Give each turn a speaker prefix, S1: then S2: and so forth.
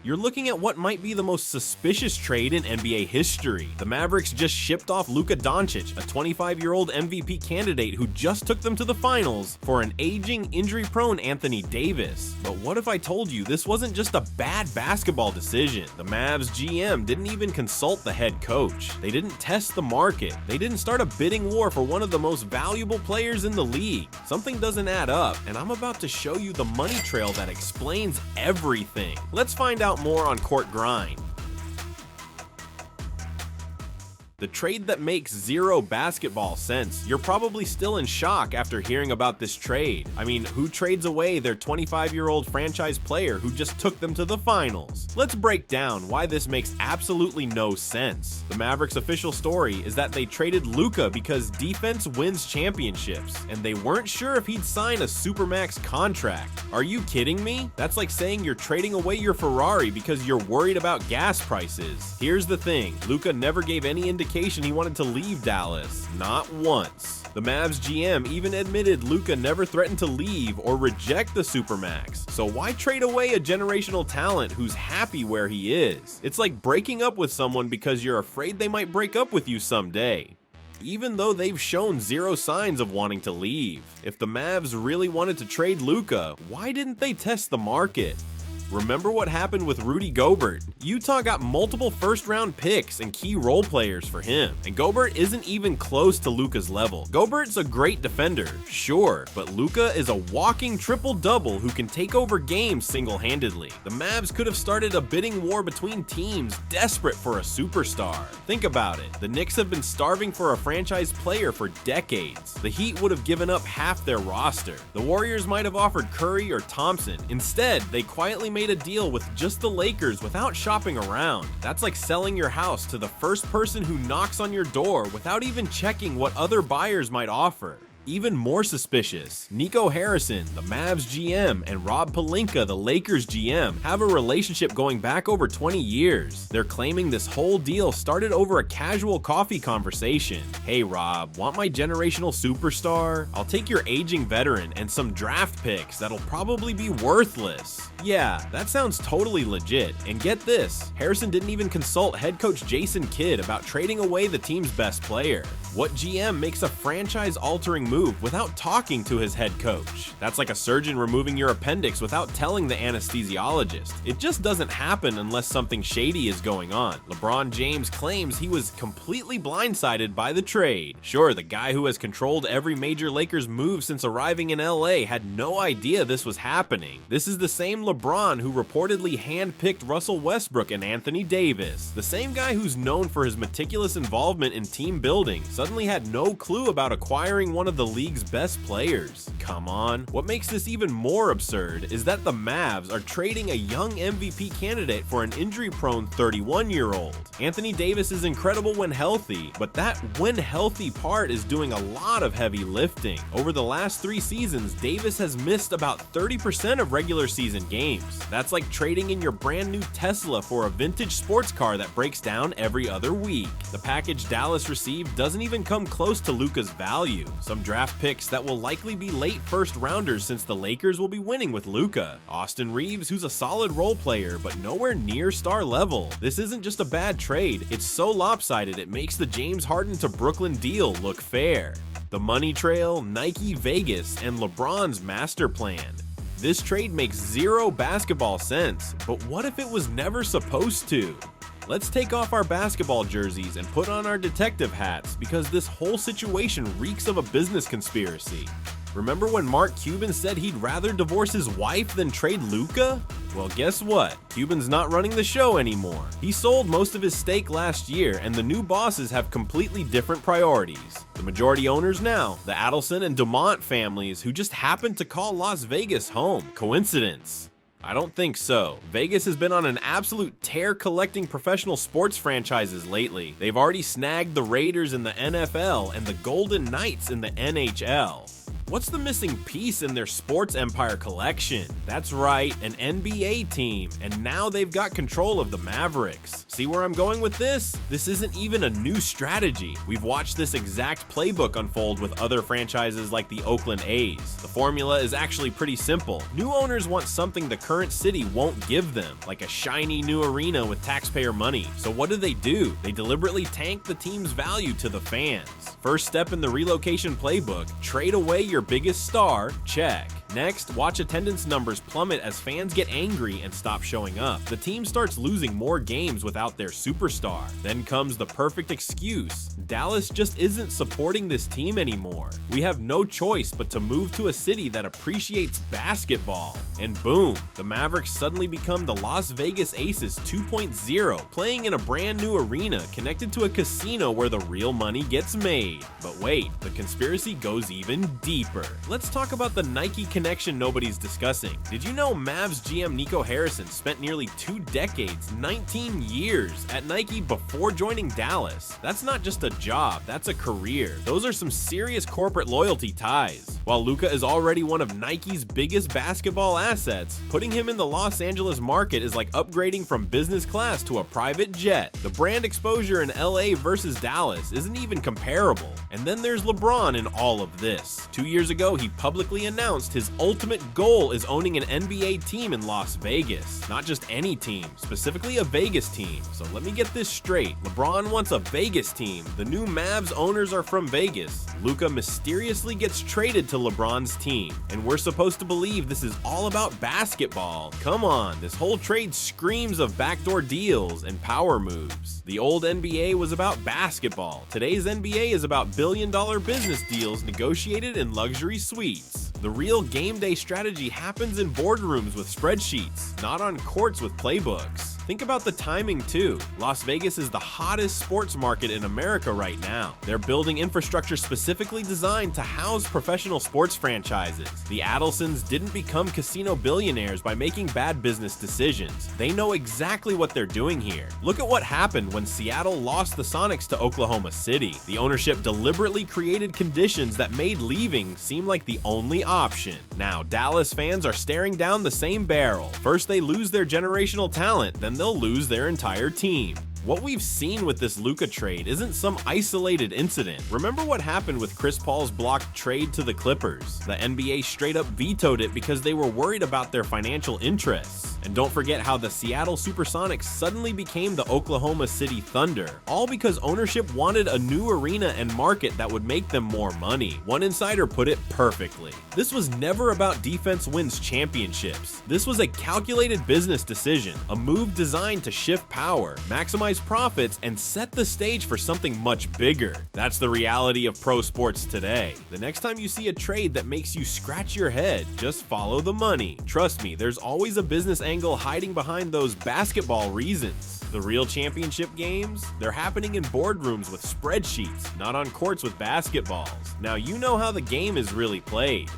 S1: You're looking at what might be the most suspicious trade in NBA history. The Mavericks just shipped off Luka Dončić, a 25-year-old MVP candidate who just took them to the finals, for an aging, injury-prone Anthony Davis. But what if I told you this wasn't just a bad basketball decision? The Mavs GM didn't even consult the head coach. They didn't test the market. They didn't start a bidding war for one of the most valuable players in the league. Something doesn't add up, and I'm about to show you the money trail that explains everything. Let's find out more on Court Grind. The trade that makes zero basketball sense. You're probably still in shock after hearing about this trade. I mean, who trades away their 25-year-old franchise player who just took them to the finals? Let's break down why this makes absolutely no sense. The Mavericks' official story is that they traded Luka because defense wins championships, and they weren't sure if he'd sign a supermax contract. Are you kidding me? That's like saying you're trading away your Ferrari because you're worried about gas prices. Here's the thing, Luka never gave any indication he wanted to leave Dallas, not once. The Mavs GM even admitted Luka never threatened to leave or reject the Supermax, so why trade away a generational talent who's happy where he is? It's like breaking up with someone because you're afraid they might break up with you someday, even though they've shown zero signs of wanting to leave. If the Mavs really wanted to trade Luka, why didn't they test the market? Remember what happened with Rudy Gobert? Utah got multiple first-round picks and key role players for him, and Gobert isn't even close to Luka's level. Gobert's a great defender, sure, but Luka is a walking triple-double who can take over games single-handedly. The Mavs could have started a bidding war between teams desperate for a superstar. Think about it, the Knicks have been starving for a franchise player for decades. The Heat would have given up half their roster. The Warriors might have offered Curry or Thompson. Instead, they quietly made a deal with just the Lakers without shopping around. That's like selling your house to the first person who knocks on your door without even checking what other buyers might offer. Even more suspicious, Nico Harrison, the Mavs GM, and Rob Pelinka, the Lakers GM, have a relationship going back over 20 years. They're claiming this whole deal started over a casual coffee conversation. Hey Rob, want my generational superstar? I'll take your aging veteran and some draft picks that'll probably be worthless. Yeah, that sounds totally legit. And get this, Harrison didn't even consult head coach Jason Kidd about trading away the team's best player. What GM makes a franchise-altering move without talking to his head coach? That's like a surgeon removing your appendix without telling the anesthesiologist. It just doesn't happen unless something shady is going on. LeBron James claims he was completely blindsided by the trade. Sure, the guy who has controlled every major Lakers move since arriving in LA had no idea this was happening. This is the same LeBron who reportedly handpicked Russell Westbrook and Anthony Davis. The same guy who's known for his meticulous involvement in team building suddenly had no clue about acquiring one of the league's best players. Come on. What makes this even more absurd is that the Mavs are trading a young MVP candidate for an injury-prone 31-year-old. Anthony Davis is incredible when healthy, but that when healthy part is doing a lot of heavy lifting. Over the last 3 seasons, Davis has missed about 30% of regular season games. That's like trading in your brand new Tesla for a vintage sports car that breaks down every other week. The package Dallas received doesn't even come close to Luka's value. Some draft picks that will likely be late first rounders since the Lakers will be winning with Luka. Austin Reeves, who's a solid role player but nowhere near star level. This isn't just a bad trade, it's so lopsided it makes the James Harden to Brooklyn deal look fair. The money trail, Nike, Vegas, and LeBron's master plan. This trade makes zero basketball sense, but what if it was never supposed to? Let's take off our basketball jerseys and put on our detective hats because this whole situation reeks of a business conspiracy. Remember when Mark Cuban said he'd rather divorce his wife than trade Luka? Well, guess what? Cuban's not running the show anymore. He sold most of his stake last year, and the new bosses have completely different priorities. The majority owners now, the Adelson and Dumont families, who just happened to call Las Vegas home. Coincidence? I don't think so. Vegas has been on an absolute tear collecting professional sports franchises lately. They've already snagged the Raiders in the NFL and the Golden Knights in the NHL. What's the missing piece in their sports empire collection? That's right, an NBA team, and now they've got control of the Mavericks. See where I'm going with this? This isn't even a new strategy. We've watched this exact playbook unfold with other franchises like the Oakland A's. The formula is actually pretty simple. New owners want something the current city won't give them, like a shiny new arena with taxpayer money. So what do? They deliberately tank the team's value to the fans. First step in the relocation playbook, trade away your biggest star, check. Next, watch attendance numbers plummet as fans get angry and stop showing up. The team starts losing more games without their superstar. Then comes the perfect excuse. Dallas just isn't supporting this team anymore. We have no choice but to move to a city that appreciates basketball. And boom, the Mavericks suddenly become the Las Vegas Aces 2.0, playing in a brand new arena connected to a casino where the real money gets made. But wait, the conspiracy goes even deeper. Let's talk about the Nike connection nobody's discussing. Did you know Mavs GM Nico Harrison spent nearly 2 decades, 19 years, at Nike before joining Dallas? That's not just a job, that's a career. Those are some serious corporate loyalty ties. While Luka is already one of Nike's biggest basketball assets, putting him in the Los Angeles market is like upgrading from business class to a private jet. The brand exposure in LA versus Dallas isn't even comparable. And then there's LeBron in all of this. 2 years ago, he publicly announced his ultimate goal is owning an NBA team in Las Vegas. Not just any team, specifically a Vegas team. So let me get this straight. LeBron wants a Vegas team. The new Mavs owners are from Vegas. Luka mysteriously gets traded to LeBron's team. And we're supposed to believe this is all about basketball. Come on, this whole trade screams of backdoor deals and power moves. The old NBA was about basketball. Today's NBA is about billion-dollar business deals negotiated in luxury suites. The real game day strategy happens in boardrooms with spreadsheets, not on courts with playbooks. Think about the timing too. Las Vegas is the hottest sports market in America right now. They're building infrastructure specifically designed to house professional sports franchises. The Adelsons didn't become casino billionaires by making bad business decisions. They know exactly what they're doing here. Look at what happened when Seattle lost the Sonics to Oklahoma City. The ownership deliberately created conditions that made leaving seem like the only option. Now, Dallas fans are staring down the same barrel. First they lose their generational talent, then they'll lose their entire team. What we've seen with this Luka trade isn't some isolated incident. Remember what happened with Chris Paul's blocked trade to the Clippers? The NBA straight up vetoed it because they were worried about their financial interests. And don't forget how the Seattle Supersonics suddenly became the Oklahoma City Thunder, all because ownership wanted a new arena and market that would make them more money. One insider put it perfectly. This was never about defense wins championships. This was a calculated business decision, a move designed to shift power, maximize profits, and set the stage for something much bigger. That's the reality of pro sports today. The next time you see a trade that makes you scratch your head, just follow the money. Trust me, there's always a business angle hiding behind those basketball reasons. The real championship games? They're happening in boardrooms with spreadsheets, not on courts with basketballs. Now you know how the game is really played.